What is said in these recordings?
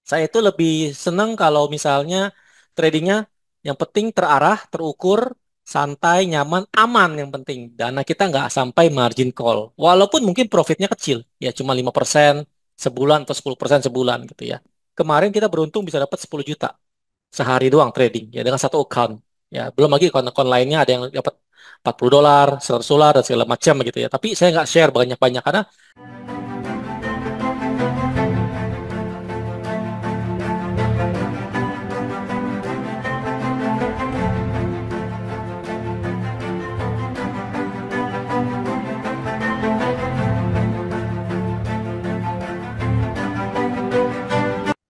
Saya itu lebih seneng kalau misalnya tradingnya yang penting terarah, terukur, santai, nyaman, aman yang penting. Dana kita nggak sampai margin call. Walaupun mungkin profitnya kecil, ya cuma 5% sebulan atau 10% sebulan gitu ya. Kemarin kita beruntung bisa dapat 10 juta sehari doang trading ya dengan satu account. Ya, belum lagi akun-akun lainnya ada yang dapat 40 dolar, 100 dolar dan segala macam gitu ya. Tapi saya nggak share banyak-banyak karena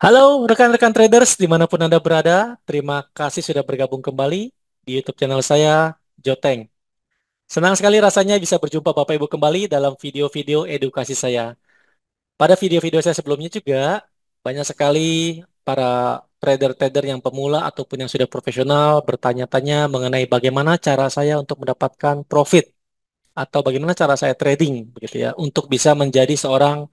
halo rekan-rekan traders dimanapun Anda berada, terima kasih sudah bergabung kembali di YouTube channel saya, Joteng. Senang sekali rasanya bisa berjumpa Bapak Ibu kembali dalam video-video edukasi saya. Pada video-video saya sebelumnya juga, banyak sekali para trader-trader yang pemula ataupun yang sudah profesional bertanya-tanya mengenai bagaimana cara saya untuk mendapatkan profit atau bagaimana cara saya trading begitu ya untuk bisa menjadi seorang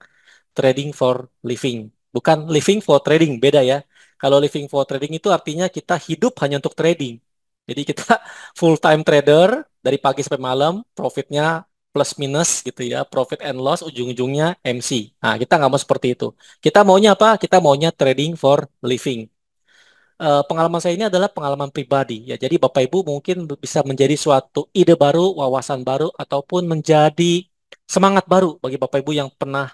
trading for living. Bukan living for trading, beda ya. Kalau living for trading itu artinya kita hidup hanya untuk trading. Jadi kita full time trader dari pagi sampai malam, profitnya plus minus gitu ya, profit and loss ujung-ujungnya MC. Nah, kita nggak mau seperti itu. Kita maunya apa? Kita maunya trading for living. Pengalaman saya ini adalah pengalaman pribadi ya. Jadi Bapak Ibu mungkin bisa menjadi suatu ide baru, wawasan baru, ataupun menjadi semangat baru bagi Bapak Ibu yang pernah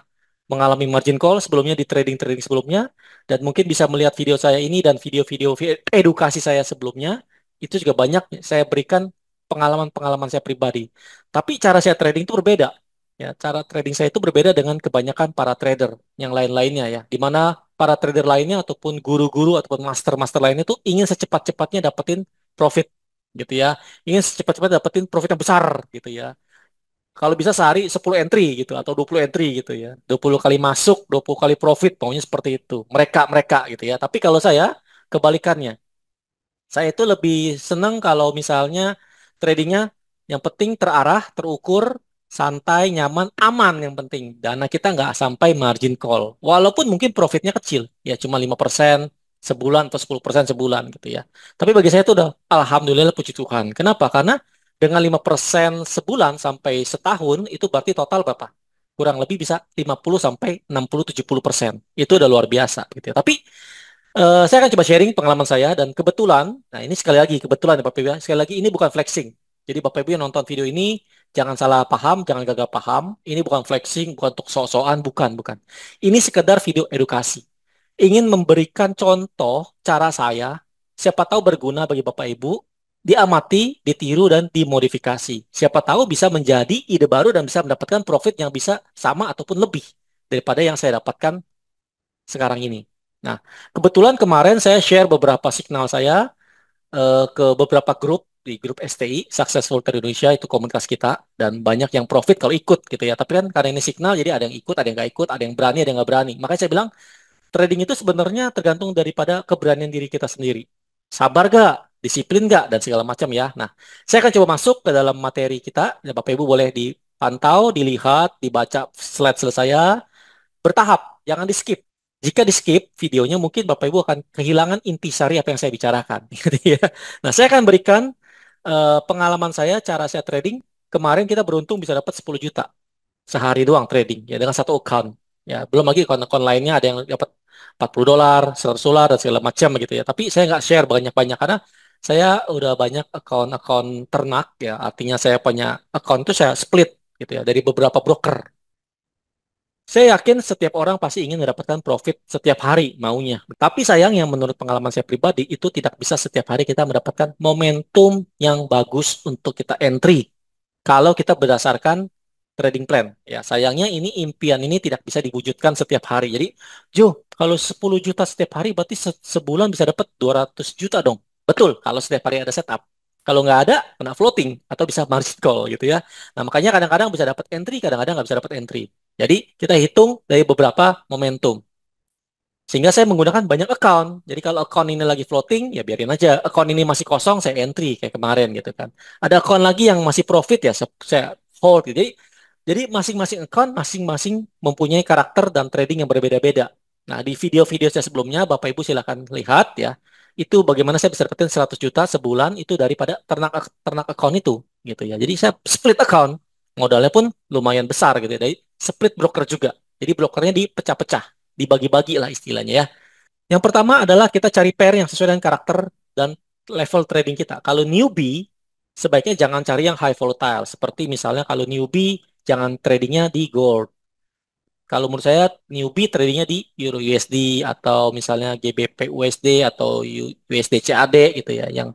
mengalami margin call sebelumnya di trading-trading sebelumnya dan mungkin bisa melihat video saya ini dan video-video edukasi saya sebelumnya itu juga banyak saya berikan pengalaman-pengalaman saya pribadi. Tapi cara saya trading itu berbeda. Ya, cara trading saya itu berbeda dengan kebanyakan para trader yang lain-lainnya ya. Di mana para trader lainnya ataupun guru-guru ataupun master-master lainnya itu ingin secepat-cepatnya dapetin profit gitu ya. Ingin secepat-cepatnya dapetin profit yang besar gitu ya. Kalau bisa sehari 10 entry gitu atau 20 entry gitu ya. 20 kali masuk, 20 kali profit, pokoknya seperti itu. Mereka gitu ya. Tapi kalau saya kebalikannya. Saya itu lebih seneng kalau misalnya tradingnya yang penting terarah, terukur, santai, nyaman, aman yang penting. Dana kita nggak sampai margin call. Walaupun mungkin profitnya kecil, ya cuma 5% sebulan atau 10% sebulan gitu ya. Tapi bagi saya itu udah alhamdulillah puji Tuhan. Kenapa? Karena dengan 5% sebulan sampai setahun itu berarti total berapa? Kurang lebih bisa 50 sampai 60-70%. Itu udah luar biasa gitu ya. Tapi saya akan coba sharing pengalaman saya dan kebetulan, nah ini sekali lagi kebetulan ya Bapak Ibu ya, sekali lagi ini bukan flexing. Jadi Bapak Ibu yang nonton video ini jangan salah paham, jangan gagal paham. Ini bukan flexing, bukan untuk sok-sokan, bukan. Ini sekedar video edukasi. Ingin memberikan contoh cara saya, siapa tahu berguna bagi Bapak Ibu, diamati, ditiru dan dimodifikasi. Siapa tahu bisa menjadi ide baru dan bisa mendapatkan profit yang bisa sama ataupun lebih daripada yang saya dapatkan sekarang ini. Nah, kebetulan kemarin saya share beberapa signal saya ke beberapa grup di grup STI, Successful Trader Indonesia, itu komunitas kita, dan banyak yang profit kalau ikut gitu ya. Tapi kan karena ini signal, jadi ada yang ikut, ada yang nggak ikut, ada yang berani, ada yang nggak berani. Makanya saya bilang, trading itu sebenarnya tergantung daripada keberanian diri kita sendiri. Sabar gak? Disiplin gak? Dan segala macam ya. Nah, saya akan coba masuk ke dalam materi kita. Ya, Bapak Ibu boleh dipantau, dilihat, dibaca slide saya bertahap, jangan di skip. Jika di skip videonya mungkin Bapak Ibu akan kehilangan intisari apa yang saya bicarakan. Gitu ya. Nah, saya akan berikan pengalaman saya, cara saya trading. Kemarin kita beruntung bisa dapat 10 juta sehari doang trading ya dengan satu account. Ya, belum lagi akun-akun lainnya ada yang dapat 40 dolar, 100 dolar dan segala macam gitu ya. Tapi saya nggak share banyak-banyak karena saya udah banyak akun-akun ternak ya. Artinya saya punya akun itu saya split gitu ya dari beberapa broker. Saya yakin setiap orang pasti ingin mendapatkan profit setiap hari maunya. Tapi sayangnya menurut pengalaman saya pribadi itu tidak bisa setiap hari kita mendapatkan momentum yang bagus untuk kita entry. Kalau kita berdasarkan trading plan. Ya, sayangnya ini impian ini tidak bisa diwujudkan setiap hari. Jadi, Jo, kalau 10 juta setiap hari berarti sebulan bisa dapat 200 juta dong. Betul, kalau setiap hari ada setup. Kalau nggak ada, kena floating atau bisa margin call gitu ya. Nah, makanya kadang-kadang bisa dapat entry, kadang-kadang nggak bisa dapat entry. Jadi, kita hitung dari beberapa momentum. Sehingga saya menggunakan banyak account. Jadi kalau account ini lagi floating, ya biarin aja. Account ini masih kosong, saya entry kayak kemarin gitu kan. Ada account lagi yang masih profit ya, saya hold gitu. Jadi masing-masing account masing-masing mempunyai karakter dan trading yang berbeda-beda. Nah, di video-video saya sebelumnya, Bapak Ibu silakan lihat ya. Itu bagaimana saya bisa dapetin 100 juta sebulan itu daripada ternak account itu gitu ya. Jadi saya split account, modalnya pun lumayan besar gitu ya. Dari split broker juga. Jadi brokernya dipecah-pecah, dibagi-bagi lah istilahnya ya. Yang pertama adalah kita cari pair yang sesuai dengan karakter dan level trading kita. Kalau newbie, sebaiknya jangan cari yang high volatile. Seperti misalnya kalau newbie, jangan tradingnya di gold. Kalau menurut saya newbie tradingnya di Euro USD atau misalnya GBP USD atau USD CAD gitu ya, yang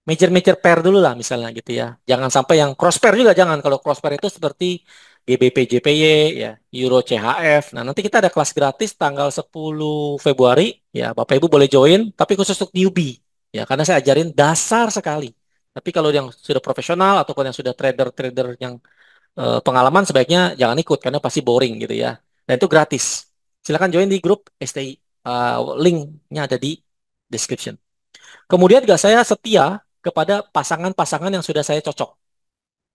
major-major pair dulu lah misalnya gitu ya. Jangan sampai yang cross pair juga jangan. Kalau cross pair itu seperti GBP JPY ya, Euro CHF. Nah, nanti kita ada kelas gratis tanggal 10 Februari ya. Bapak Ibu boleh join tapi khusus untuk newbie ya, karena saya ajarin dasar sekali. Tapi kalau yang sudah profesional ataupun yang sudah trader-trader yang pengalaman sebaiknya jangan ikut karena pasti boring gitu ya. Dan itu gratis. Silakan join di grup STI. Linknya ada di description. Kemudian juga saya setia kepada pasangan-pasangan yang sudah saya cocok.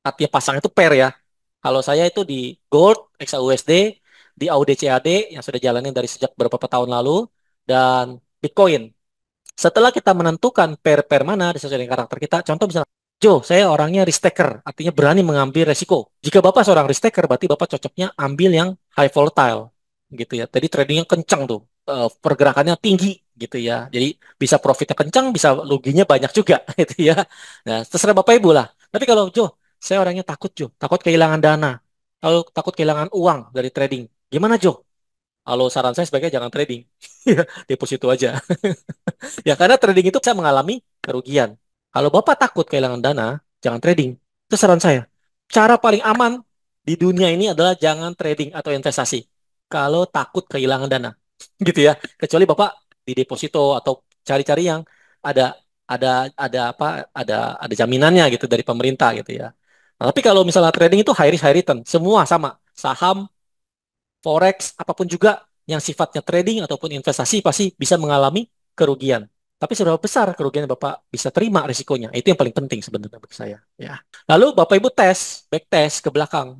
Artinya pasang itu pair ya. Kalau saya itu di Gold, XAUSD, di AUD CAD yang sudah jalanin dari sejak beberapa tahun lalu, dan Bitcoin. Setelah kita menentukan pair-pair mana sesuai dengan karakter kita, contoh misalnya, Joe, saya orangnya risk taker, artinya berani mengambil resiko. Jika Bapak seorang risk taker, berarti Bapak cocoknya ambil yang high volatile, gitu ya. Jadi tradingnya kencang tuh, pergerakannya tinggi, gitu ya. Jadi bisa profitnya kencang, bisa ruginya banyak juga, gitu ya. Nah, terserah Bapak Ibu lah. Tapi kalau Joe, saya orangnya takut Joe, takut kehilangan dana, kalau takut kehilangan uang dari trading. Gimana Joe? Kalau saran saya sebaiknya jangan trading, deposito aja. Ya, karena trading itu bisa mengalami kerugian. Kalau Bapak takut kehilangan dana, jangan trading. Itu saran saya. Cara paling aman di dunia ini adalah jangan trading atau investasi. Kalau takut kehilangan dana, gitu ya. Kecuali Bapak di deposito atau cari-cari yang ada ada apa ada jaminannya gitu dari pemerintah gitu ya. Nah, tapi kalau misalnya trading itu high risk high return, semua sama. Saham, forex, apapun juga yang sifatnya trading ataupun investasi pasti bisa mengalami kerugian. Tapi seberapa besar kerugian Bapak bisa terima risikonya? Itu yang paling penting sebenarnya bagi saya. Ya. Lalu Bapak Ibu back test ke belakang.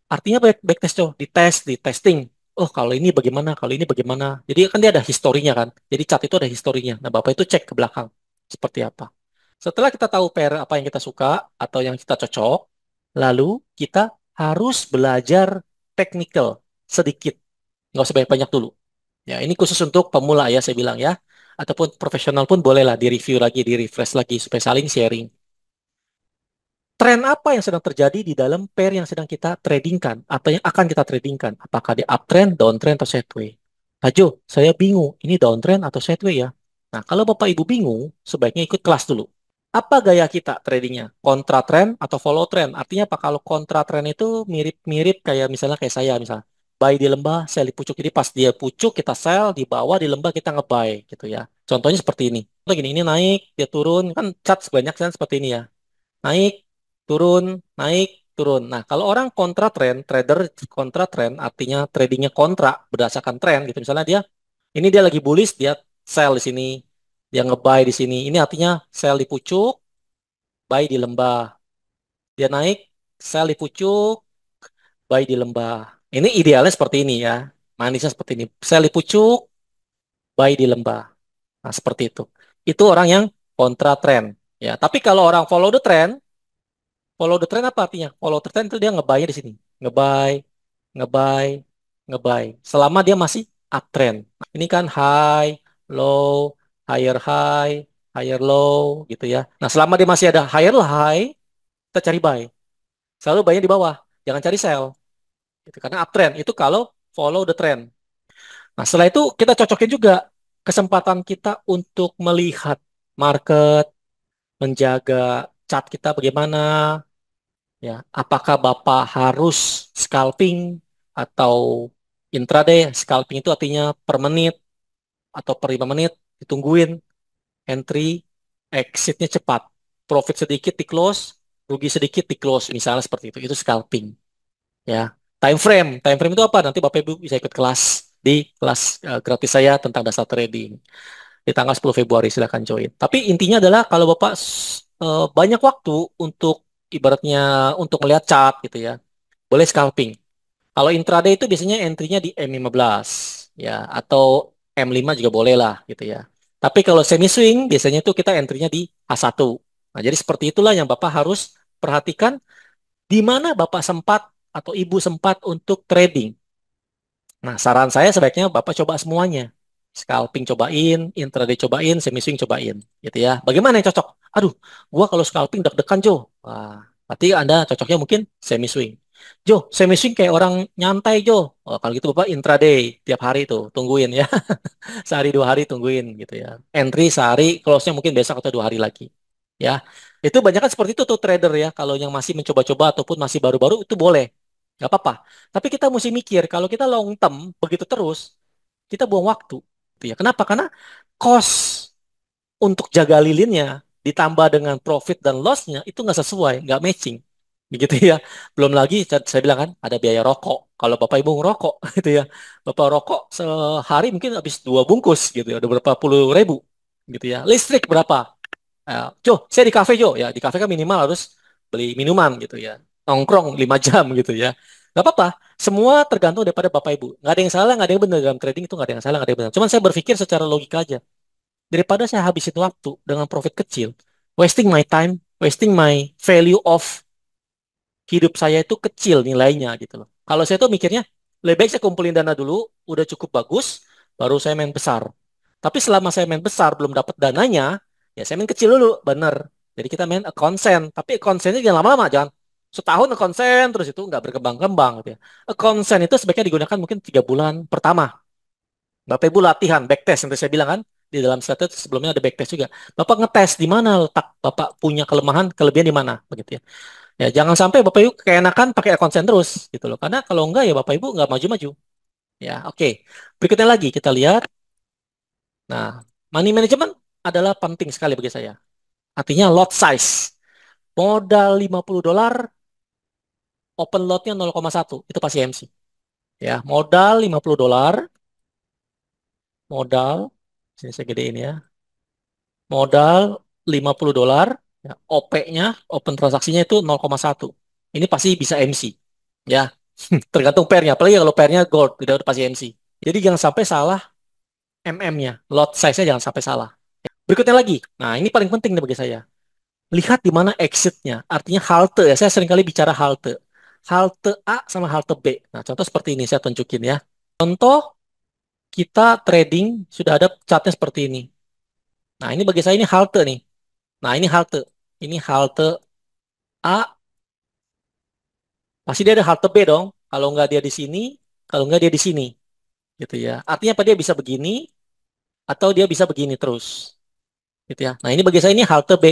Artinya back test tuh, di testing. Oh, kalau ini bagaimana? Kalau ini bagaimana? Jadi kan dia ada historinya kan. Jadi chart itu ada historinya. Nah, Bapak itu cek ke belakang seperti apa. Setelah kita tahu pair apa yang kita suka atau yang kita cocok, lalu kita harus belajar technical sedikit, nggak usah banyak-banyak dulu. Ya, ini khusus untuk pemula ya, saya bilang ya. Ataupun profesional pun bolehlah di-review lagi, di-refresh lagi, supaya saling sharing. Tren apa yang sedang terjadi di dalam pair yang sedang kita tradingkan, atau yang akan kita tradingkan? Apakah di uptrend, downtrend, atau sideways? Tajo, saya bingung, ini downtrend atau sideways ya? Nah, kalau Bapak Ibu bingung, sebaiknya ikut kelas dulu. Apa gaya kita tradingnya? Kontra trend atau follow trend? Artinya apa? Kalau kontra trend itu mirip-mirip kayak misalnya kayak saya misalnya. Buy di lembah, sell di pucuk. Jadi pas dia pucuk kita sell, di bawah di lembah kita nge-buy gitu ya. Contohnya seperti ini. Contoh gini, ini naik, dia turun, kan chart sebanyak kan seperti ini ya. Naik, turun, naik, turun. Nah, kalau orang kontra trend, trader kontra trend, artinya tradingnya kontra berdasarkan tren gitu. Misalnya ini dia lagi bullish, dia sell di sini, dia nge-buy di sini. Ini artinya sell di pucuk, buy di lembah. Dia naik, sell di pucuk, buy di lembah. Ini idealnya seperti ini ya. Manisnya seperti ini. Sell di pucuk, buy di lembah. Nah, seperti itu. Itu orang yang kontra trend. Ya, tapi kalau orang follow the trend apa artinya? Follow the trend itu dia nge-buy di sini. Nge-buy, nge-buy, nge-buy. Selama dia masih uptrend. Ini kan higher higher low gitu ya. Nah, selama dia masih ada higher high, kita cari buy. Selalu buy-nya di bawah. Jangan cari sell. Gitu. Karena uptrend itu kalau follow the trend. Nah, setelah itu kita cocokin juga kesempatan kita untuk melihat market, menjaga chart kita bagaimana, ya. Apakah Bapak harus scalping atau intraday? Scalping itu artinya per menit atau per 5 menit ditungguin entry, exitnya cepat. Profit sedikit di close, rugi sedikit di close, misalnya seperti itu. Itu scalping. Ya, time frame itu apa? Nanti Bapak Ibu bisa ikut kelas di kelas gratis saya tentang dasar trading di tanggal 10 Februari. Silahkan join. Tapi intinya adalah kalau Bapak banyak waktu untuk ibaratnya untuk melihat chart gitu ya, boleh scalping. Kalau intraday itu biasanya entry-nya di M15. ya, atau M5 juga boleh lah gitu ya. Tapi kalau semi swing biasanya tuh kita entry-nya di H1. Nah, jadi seperti itulah yang Bapak harus perhatikan di mana Bapak sempat atau Ibu sempat untuk trading. Nah, saran saya sebaiknya Bapak coba semuanya. Scalping cobain, intraday cobain, semi swing cobain, gitu ya. Bagaimana yang cocok? Aduh, gua kalau scalping deg-degan, Jo. Wah, berarti Anda cocoknya mungkin semi swing. Jo, semi swing kayak orang nyantai, Jo. Oh, kalau gitu Bapak intraday tiap hari tuh, tungguin ya. Sehari 2 hari tungguin gitu ya. Entry sehari, close-nya mungkin besok atau 2 hari lagi. Ya, itu banyak kan seperti itu tuh trader ya. Kalau yang masih mencoba-coba ataupun masih baru-baru itu boleh, nggak apa-apa. Tapi kita mesti mikir kalau kita long term begitu terus, kita buang waktu. Gitu ya. Kenapa? Karena cost untuk jaga lilinnya ditambah dengan profit dan loss-nya itu nggak sesuai, nggak matching. Begitu ya. Belum lagi saya bilang kan ada biaya rokok. Kalau Bapak Ibu ngerokok gitu ya. Bapak rokok sehari mungkin habis 2 bungkus gitu ya. Udah berapa puluh ribu gitu ya. Listrik berapa? Jo, saya di kafe Jo. Ya, di kafe kan minimal harus beli minuman gitu ya. Nongkrong 5 jam gitu ya. Gak apa-apa. Semua tergantung daripada Bapak Ibu. Nggak ada yang salah, nggak ada yang benar dalam trading itu nggak ada yang salah, nggak ada yang benar. Cuman saya berpikir secara logika aja. Daripada saya habisin waktu dengan profit kecil, wasting my time, wasting my value of hidup saya itu kecil nilainya gitu loh. Kalau saya tuh mikirnya, lebih baik saya kumpulin dana dulu, udah cukup bagus, baru saya main besar. Tapi selama saya main besar belum dapat dananya, ya saya main kecil dulu, bener. Jadi kita main account send, tapi account send jangan lama-lama, jangan setahun account send terus itu nggak berkembang-kembang gitu ya. Account send itu sebaiknya digunakan mungkin 3 bulan pertama. Bapak Ibu latihan backtest yang tadi saya bilang kan di dalam strategi sebelumnya ada backtest juga. Bapak ngetes di mana letak Bapak punya kelemahan, kelebihan di mana begitu ya. Ya, jangan sampai Bapak Ibu keenakan pakai konsen terus gitu loh. Karena kalau enggak ya Bapak Ibu nggak maju-maju. Ya, oke. Berikutnya lagi kita lihat. Nah, money management adalah penting sekali bagi saya. Artinya lot size. Modal $50, open lotnya 0,1. Itu pasti MC. Ya, modal $50, modal, sini saya gedein ya. Modal $50, ya, OP-nya, open transaksinya itu 0,1. Ini pasti bisa MC. Ya, tergantung pairnya. Apalagi kalau pairnya gold, udah pasti MC. Jadi jangan sampai salah MM-nya, lot size-nya jangan sampai salah. Berikutnya lagi, nah ini paling penting nih bagi saya. Lihat di mana exit-nya, artinya halte ya. Saya seringkali bicara halte. Halte A sama halte B. Nah, contoh seperti ini saya tunjukin ya. Contoh kita trading sudah ada chartnya seperti ini. Nah, ini bagi saya ini halte nih. Nah, ini halte. Ini halte A, pasti dia ada halte B dong. Kalau nggak dia di sini, kalau nggak dia di sini. Gitu ya. Artinya apa dia bisa begini, atau dia bisa begini terus. Gitu ya. Nah, ini bagi saya ini halte B.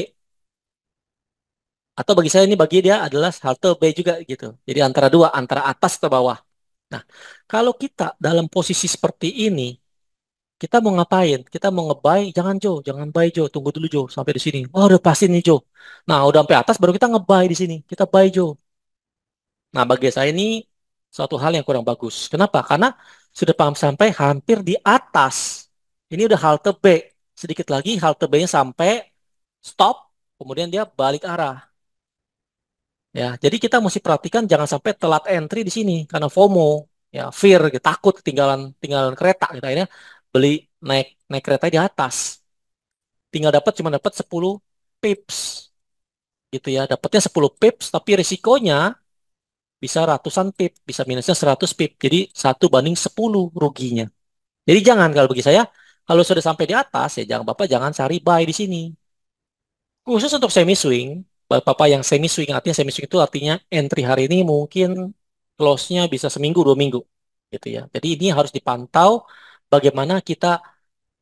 Atau bagi saya ini bagi dia adalah halte B juga gitu. Jadi antara dua, antara atas atau bawah. Nah, kalau kita dalam posisi seperti ini, kita mau ngapain? Kita mau nge-buy, jangan Jo, jangan buy Jo, tunggu dulu Jo sampai di sini. Oh, udah pasti nih Jo. Nah, udah sampai atas baru kita nge-buy di sini. Kita buy Jo. Nah, bagi saya ini suatu hal yang kurang bagus. Kenapa? Karena sudah paham sampai hampir di atas. Ini udah halte B. Sedikit lagi halte B-nya sampai stop, kemudian dia balik arah. Ya, jadi kita mesti perhatikan jangan sampai telat entry di sini karena FOMO, ya, fear, gitu, takut ketinggalan tinggalan kereta gitu. Akhirnya beli naik naik kereta di atas. Tinggal dapat cuma dapat 10 pips gitu ya. Dapatnya 10 pips tapi risikonya bisa ratusan pip, bisa minusnya 100 pip. Jadi 1 banding 10 ruginya. Jadi jangan kalau bagi saya kalau sudah sampai di atas ya jangan Bapak jangan cari buy di sini. Khusus untuk semi swing, Bapak yang semi swing artinya semi swing itu artinya entry hari ini mungkin close-nya bisa seminggu 2 minggu gitu ya. Jadi ini harus dipantau bagaimana kita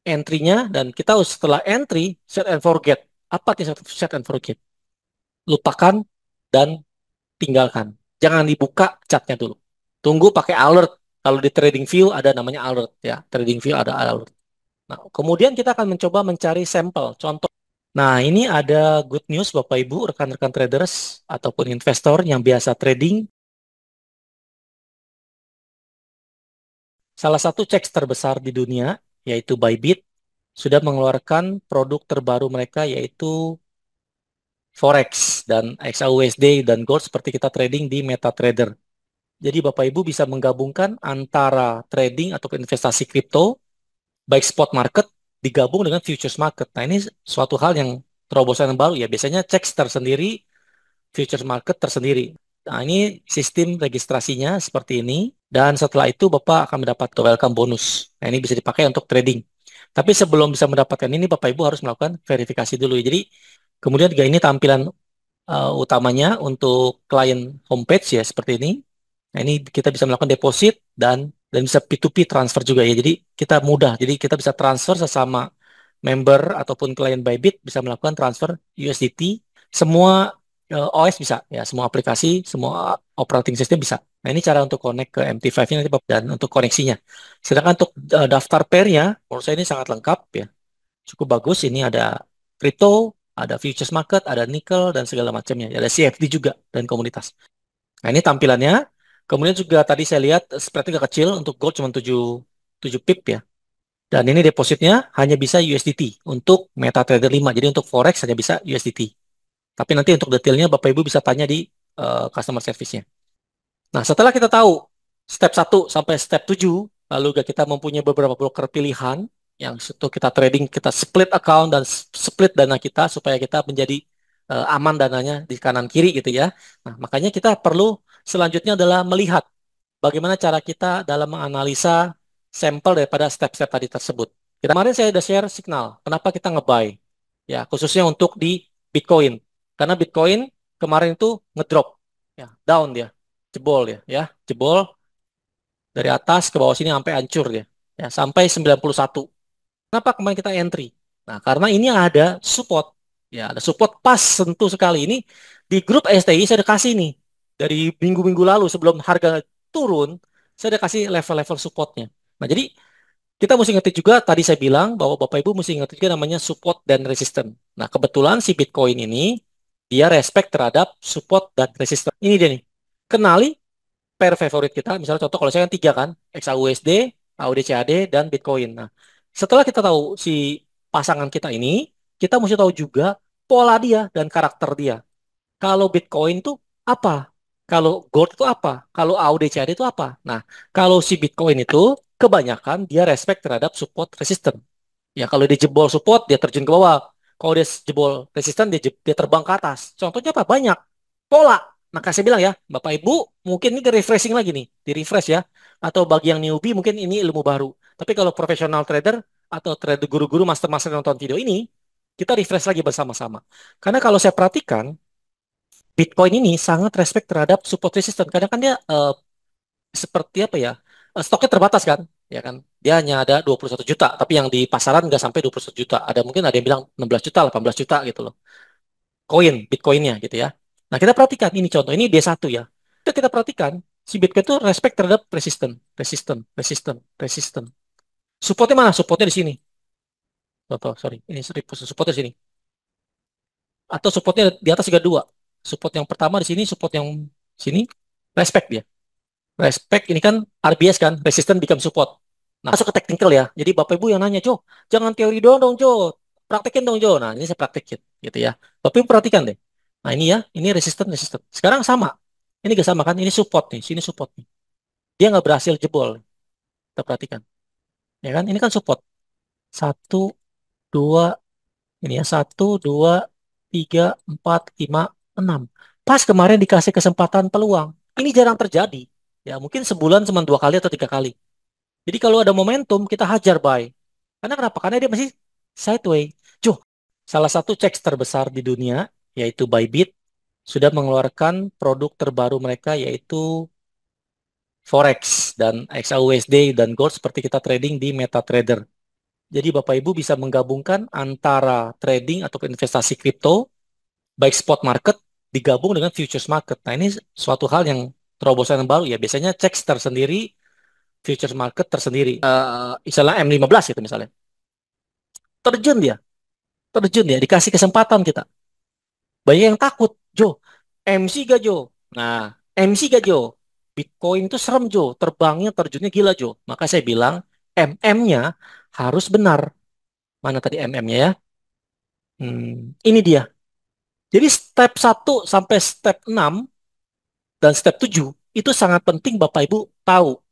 entry-nya dan kita setelah entry set and forget. Apa artinya set and forget? Lupakan dan tinggalkan. Jangan dibuka catnya dulu. Tunggu pakai alert. Kalau di trading view ada namanya alert ya. Trading view ada alert. Nah, kemudian kita akan mencoba mencari sampel. Contoh. Nah, ini ada good news Bapak Ibu, rekan-rekan traders ataupun investor yang biasa trading. Salah satu ceks terbesar di dunia, yaitu Bybit, sudah mengeluarkan produk terbaru mereka yaitu Forex dan XAUSD dan Gold seperti kita trading di MetaTrader. Jadi Bapak Ibu bisa menggabungkan antara trading atau investasi kripto, baik spot market digabung dengan futures market. Nah, ini suatu hal yang terobosan yang baru ya. Biasanya cek tersendiri, futures market tersendiri. Nah, ini sistem registrasinya seperti ini. Dan setelah itu Bapak akan mendapat welcome bonus. Nah, ini bisa dipakai untuk trading. Tapi sebelum bisa mendapatkan ini, Bapak Ibu harus melakukan verifikasi dulu ya. Jadi, kemudian juga ini tampilan utamanya untuk klien homepage ya, seperti ini. Nah, ini kita bisa melakukan deposit dan bisa P2P transfer juga ya. Jadi kita mudah. Jadi kita bisa transfer sesama member ataupun klien Bybit bisa melakukan transfer USDT. Semua OS bisa ya, semua aplikasi, semua operating system bisa. Nah, ini cara untuk connect ke MT5-nya nanti dan untuk koneksinya. Sedangkan untuk daftar pair-nya, menurut saya ini sangat lengkap ya. Cukup bagus. Ini ada crypto, ada futures market, ada nickel dan segala macamnya. Ada CFD juga dan komunitas. Nah, ini tampilannya. Kemudian juga tadi saya lihat spreadnya agak kecil, untuk gold cuma 7 pip ya. Dan ini depositnya hanya bisa USDT untuk MetaTrader 5. Jadi untuk Forex hanya bisa USDT. Tapi nanti untuk detailnya Bapak Ibu bisa tanya di customer service-nya. Nah, setelah kita tahu step 1 sampai step 7, lalu kita mempunyai beberapa broker pilihan yang untuk kita trading, kita split account dan split dana kita supaya kita menjadi aman dananya di kanan kiri gitu ya. Nah, makanya kita perlu selanjutnya adalah melihat bagaimana cara kita dalam menganalisa sampel daripada step-step tadi tersebut. Kemarin saya sudah share signal, kenapa kita nge-buy. Ya, khususnya untuk di Bitcoin. Karena Bitcoin kemarin itu ngedrop, ya, down dia, jebol ya, jebol dari atas ke bawah sini sampai hancur dia. Ya, sampai 91. Kenapa kemarin kita entry? Nah, karena ini ada support. Ya, ada support pas sentuh sekali. Ini di grup STI saya udah kasih nih. Dari minggu-minggu lalu sebelum harga turun, saya udah kasih level-level supportnya. Nah, jadi kita mesti ngerti juga, tadi saya bilang bahwa Bapak Ibu mesti ngerti juga namanya support dan resistance. Nah, kebetulan si Bitcoin ini, dia respect terhadap support dan resistance. Ini dia nih. Kenali pair favorit kita, misalnya contoh kalau saya kan 3 kan, XAUSD, AUDCAD, dan Bitcoin. Nah, setelah kita tahu si pasangan kita ini, kita mesti tahu juga pola dia dan karakter dia. Kalau Bitcoin itu apa? Kalau gold itu apa? Kalau AUDCAD itu apa? Nah, kalau si Bitcoin itu kebanyakan dia respect terhadap support resistance. Ya, kalau dia jebol support, dia terjun ke bawah. Kalau dia jebol resisten, dia terbang ke atas. Contohnya apa? Banyak. Pola. Maka saya bilang ya, Bapak Ibu, mungkin ini refreshing lagi nih, di refresh ya. Atau bagi yang newbie, mungkin ini ilmu baru. Tapi kalau profesional trader, atau trader guru-guru master-master yang nonton video ini, kita refresh lagi bersama-sama. Karena kalau saya perhatikan, Bitcoin ini sangat respect terhadap support resistance. Kadang kan dia seperti apa ya, stoknya terbatas kan, ya kan, dia hanya ada 21 juta, tapi yang di pasaran nggak sampai 21 juta, ada mungkin ada yang bilang 16 juta, 18 juta gitu loh, Bitcoinnya gitu ya. Nah, kita perhatikan ini contoh, ini D1 ya, itu kita perhatikan si Bitcoin itu respect terhadap resisten, resisten, resisten, resisten. Supportnya mana? Supportnya di sini. Contoh, sorry, ini supportnya di sini, atau supportnya di atas juga dua. Support yang pertama di sini, support yang sini, respect dia. Respect ini kan RBS kan, resistance become support. Nah, masuk ke technical ya. Jadi Bapak Ibu yang nanya, Jo, jangan teori doang dong, Jo. Praktekin dong, Jo. Nah, ini saya praktekin gitu ya. Bapak Ibu perhatikan deh. Nah, ini ya, ini resistance, resistance. Sekarang sama. Ini gak sama kan? Ini support nih, sini support nih. Dia nggak berhasil jebol. Kita perhatikan. Ya kan? Ini kan support. Satu, dua, ini ya. Satu, dua, tiga, empat, lima, enam. Pas kemarin dikasih kesempatan peluang. Ini jarang terjadi. Ya, mungkin sebulan cuma 2 kali atau 3 kali. Jadi kalau ada momentum, kita hajar buy. Karena kenapa? Karena dia masih sideway. Cuh, salah satu cek terbesar di dunia, yaitu Bybit, sudah mengeluarkan produk terbaru mereka, yaitu Forex dan XAUSD dan Gold seperti kita trading di MetaTrader. Jadi Bapak Ibu bisa menggabungkan antara trading atau investasi kripto, baik spot market, digabung dengan futures market. Nah, ini suatu hal yang terobosan yang baru ya. Biasanya cek tersendiri, futures market tersendiri. Misalnya M15 gitu misalnya. Terjun dia, terjun dia, dikasih kesempatan kita. Banyak yang takut, Jo, MC gak Jo? Nah, MC gak Jo? Bitcoin itu serem Jo, terbangnya, terjunnya gila Jo. Maka saya bilang, MM-nya harus benar. Mana tadi MM-nya ya? Ini dia. Jadi step 1 sampai step 6 dan step 7 itu sangat penting Bapak Ibu tahu.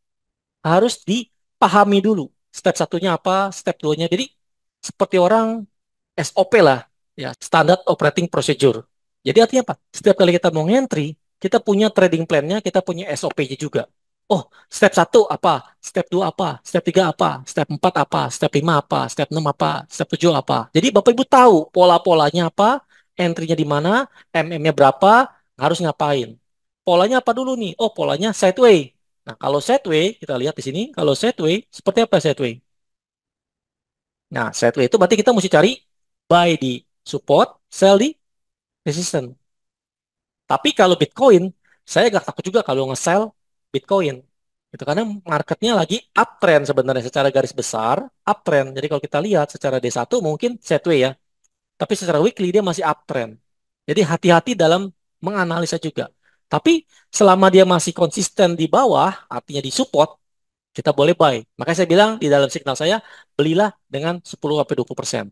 Harus dipahami dulu. Step satunya apa, step duanya. Jadi seperti orang SOP lah, ya, Standard Operating Procedure. Jadi artinya apa? Setiap kali kita mau entry, kita punya trading plan-nya, kita punya SOP-nya juga. Oh, step satu apa, step 2 apa, step 3 apa, step 4 apa, step 5 apa, step 6 apa, step 7 apa. Jadi Bapak Ibu tahu pola-polanya apa, entry-nya di mana, MM-nya berapa, harus ngapain. Polanya apa dulu nih? Oh, polanya sideway. Nah, kalau sideway, kita lihat di sini, kalau sideway, seperti apa sideway? Nah, sideway itu berarti kita mesti cari buy di support, sell di resistance. Tapi kalau Bitcoin, saya gak takut juga kalau nge-sell Bitcoin. Itu karena marketnya lagi uptrend sebenarnya secara garis besar, uptrend. Jadi kalau kita lihat secara D1 mungkin sideway ya, tapi secara weekly dia masih uptrend. Jadi hati-hati dalam menganalisa juga. Tapi selama dia masih konsisten di bawah, artinya di support, kita boleh buy. Makanya saya bilang di dalam signal saya, belilah dengan 10-20%.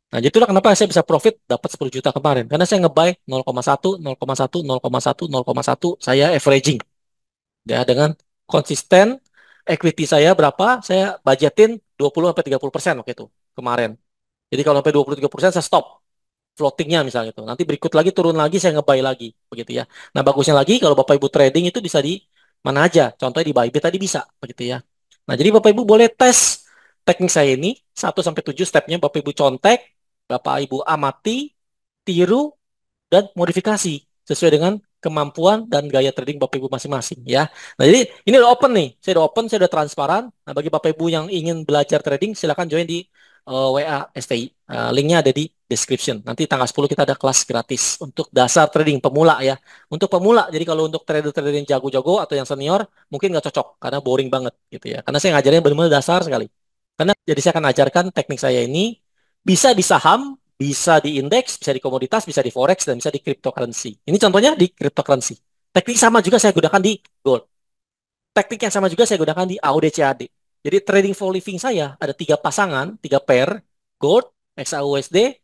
Nah, itulah kenapa saya bisa profit dapat 10 juta kemarin. Karena saya nge-buy 0,1, 0,1, 0,1, 0,1, saya averaging. Ya, dengan konsisten equity saya berapa, saya budgetin 20-30% waktu itu kemarin. Jadi kalau sampai 23% saya stop floatingnya misalnya itu. Nanti berikut lagi turun lagi saya nge-buy lagi begitu ya. Nah, bagusnya lagi kalau Bapak Ibu trading itu bisa di mana aja. Contohnya di Bybit tadi bisa begitu ya. Nah, jadi Bapak Ibu boleh tes teknik saya ini 1 sampai 7 stepnya Bapak Ibu contek, Bapak Ibu amati, tiru dan modifikasi sesuai dengan kemampuan dan gaya trading Bapak Ibu masing-masing ya. Nah, jadi ini udah open nih. Saya udah open, saya udah transparan. Nah, bagi Bapak Ibu yang ingin belajar trading silakan join di WA STI. Linknya ada di description. Nanti tanggal 10 kita ada kelas gratis untuk dasar trading pemula ya. Untuk pemula, jadi kalau untuk trader-trader yang jago-jago atau yang senior mungkin nggak cocok karena boring banget gitu ya. Karena saya ngajarin benar-benar dasar sekali. Karena jadi saya akan ajarkan teknik saya ini bisa di saham, bisa di indeks, bisa di komoditas, bisa di forex, dan bisa di cryptocurrency. Ini contohnya di cryptocurrency. Teknik sama juga saya gunakan di gold. Teknik yang sama juga saya gunakan di AUD CAD. Jadi trading for living saya ada 3 pasangan, 3 pair, gold, XAUSD,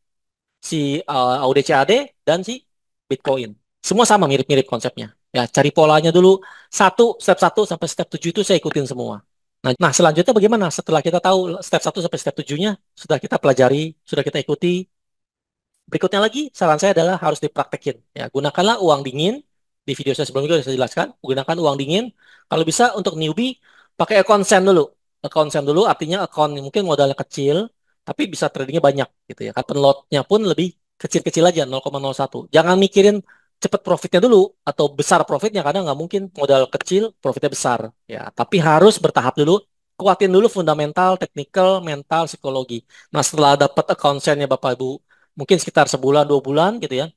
si AUD CAD, dan si Bitcoin. Semua sama mirip-mirip konsepnya. Ya, cari polanya dulu. Step 1 sampai step 7 itu saya ikutin semua. Nah, selanjutnya bagaimana? Setelah kita tahu step 1 sampai step 7-nya, sudah kita pelajari, sudah kita ikuti, berikutnya lagi, saran saya adalah harus dipraktekin. Ya, gunakanlah uang dingin. Di video saya sebelumnya juga sudah saya jelaskan. Gunakan uang dingin. Kalau bisa untuk newbie, pakai account send dulu. Account send dulu artinya account yang mungkin modalnya kecil, tapi bisa tradingnya banyak gitu ya. Kapan lotnya pun lebih kecil-kecil aja, 0,01. Jangan mikirin cepat profitnya dulu atau besar profitnya karena nggak mungkin modal kecil profitnya besar ya. Tapi harus bertahap dulu. Kuatin dulu fundamental, technical, mental, psikologi. Nah, setelah dapat account send-nya Bapak Ibu mungkin sekitar sebulan 2 bulan gitu ya.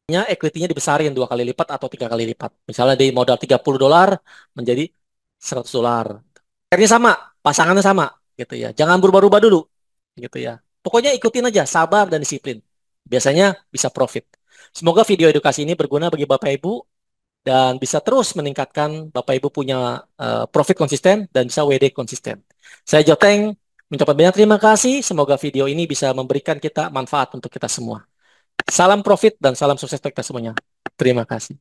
Equity-nya dibesarin 2 kali lipat atau 3 kali lipat. Misalnya di modal $30 menjadi $100. Akhirnya sama, pasangannya sama gitu ya. Jangan berubah-ubah dulu gitu ya. Pokoknya ikutin aja, sabar dan disiplin. Biasanya bisa profit. Semoga video edukasi ini berguna bagi Bapak Ibu dan bisa terus meningkatkan Bapak Ibu punya profit konsisten dan bisa WD konsisten. Saya Joteng mengucapkan banyak terima kasih. Semoga video ini bisa memberikan kita manfaat untuk kita semua. Salam profit dan salam sukses untuk kita semuanya. Terima kasih.